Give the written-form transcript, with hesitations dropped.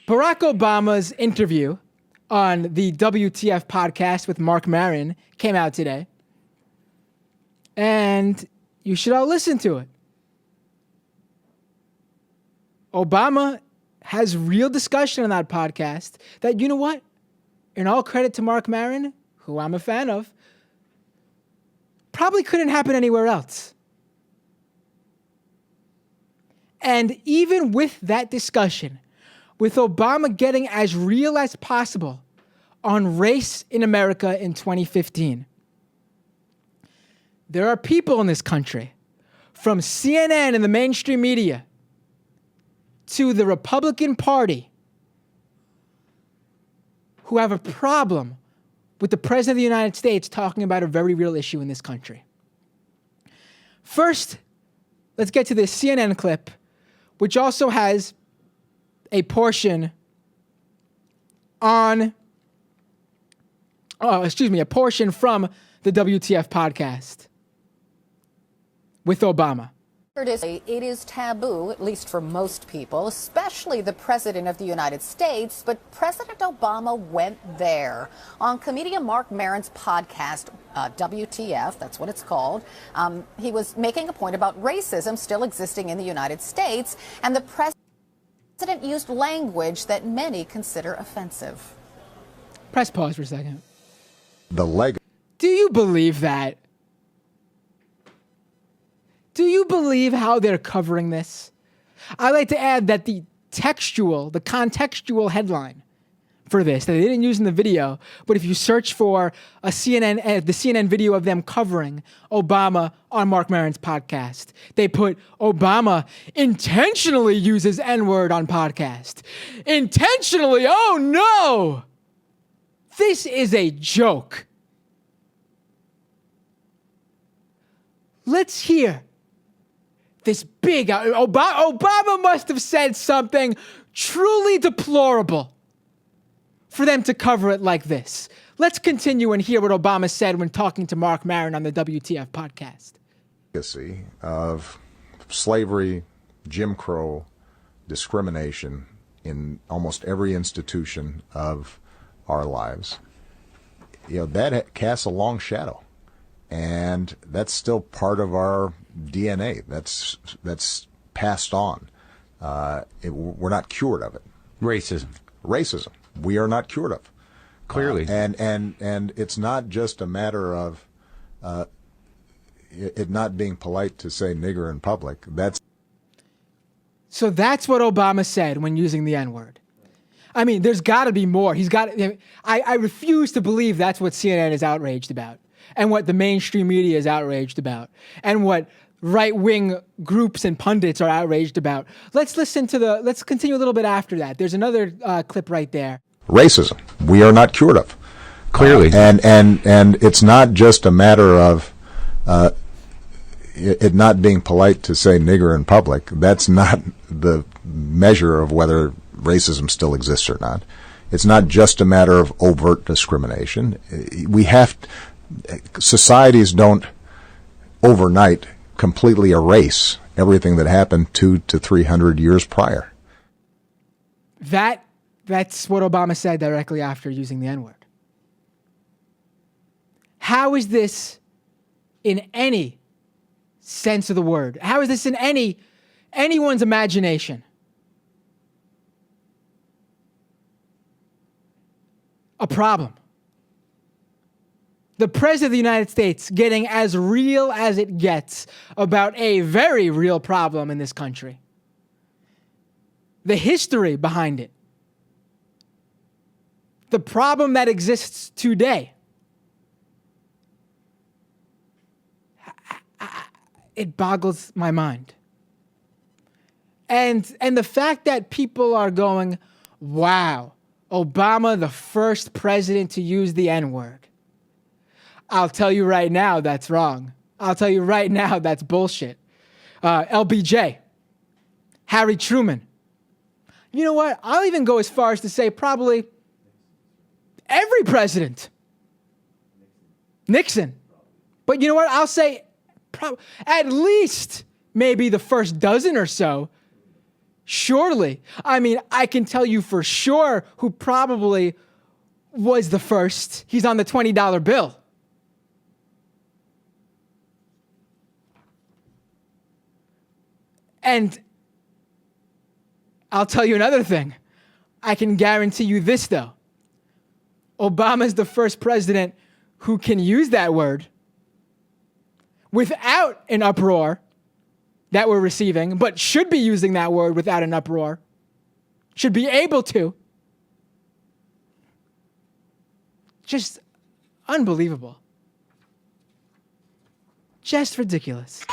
Barack Obama's interview on the WTF podcast with Marc Maron came out today. And you should all listen to it. Obama has real discussion on that podcast that, you know what? In all credit to Marc Maron, who I'm a fan of, probably couldn't happen anywhere else. And even with that discussion, with Obama getting as real as possible on race in America in 2015, there are people in this country, from CNN and the mainstream media to the Republican Party, who have a problem with the President of the United States talking about a very real issue in this country. First, let's get to this CNN clip, which also has a portion a portion from the WTF podcast with Obama. It is taboo, at least for most people, especially the President of the United States, but President Obama went there. On comedian Marc Maron's podcast, WTF, that's what it's called, he was making a point about racism still existing in the United States, and the President used language that many consider offensive. Press pause for a second. Do you believe that? Do you believe how they're covering this? I like to add that the contextual headline for this that they didn't use in the video, but if you search for the CNN video of them covering Obama on Marc Maron's podcast, they put Obama intentionally uses N-word on podcast. Intentionally, oh no! This is a joke. Let's hear this big... Obama must have said something truly deplorable for them to cover it like this. Let's continue and hear what Obama said when talking to Marc Maron on the WTF podcast. Legacy of slavery, Jim Crow, discrimination in almost every institution of our lives. You know, that casts a long shadow. And that's still part of our DNA. That's passed on. We're not cured of it. Racism. We are not cured of. Clearly. And it's not just a matter of it not being polite to say nigger in public. So that's what Obama said when using the N-word. I mean, there's got to be more. I refuse to believe that's what CNN is outraged about, and what the mainstream media is outraged about, and what right-wing groups and pundits are outraged about. Let's continue a little bit after that. There's another clip right there. Racism. We are not cured of. Clearly. And it's not just a matter of it not being polite to say nigger in public. That's not the measure of whether racism still exists or not. It's not just a matter of overt discrimination. Societies don't overnight completely erase everything that happened 200 to 300 years prior. That's what Obama said directly after using the N-word. How is this in any sense of the word? How is this in anyone's imagination a problem? The President of the United States getting as real as it gets about a very real problem in this country. The history behind it. The problem that exists today. It boggles my mind. And the fact that people are going, wow, Obama, the first president to use the N-word. I'll tell you right now that's wrong. I'll tell you right now that's bullshit. LBJ, Harry Truman. You know what? I'll even go as far as to say probably every president. Nixon. But you know what? I'll say at least maybe the first dozen or so Surely. I mean, I can tell you for sure who probably was the first. He's on the $20 bill. And I'll tell you another thing. I can guarantee you this, though. Obama's the first president who can use that word without an uproar that we're receiving, but should be using that word without an uproar. Should be able to. Just unbelievable. Just ridiculous.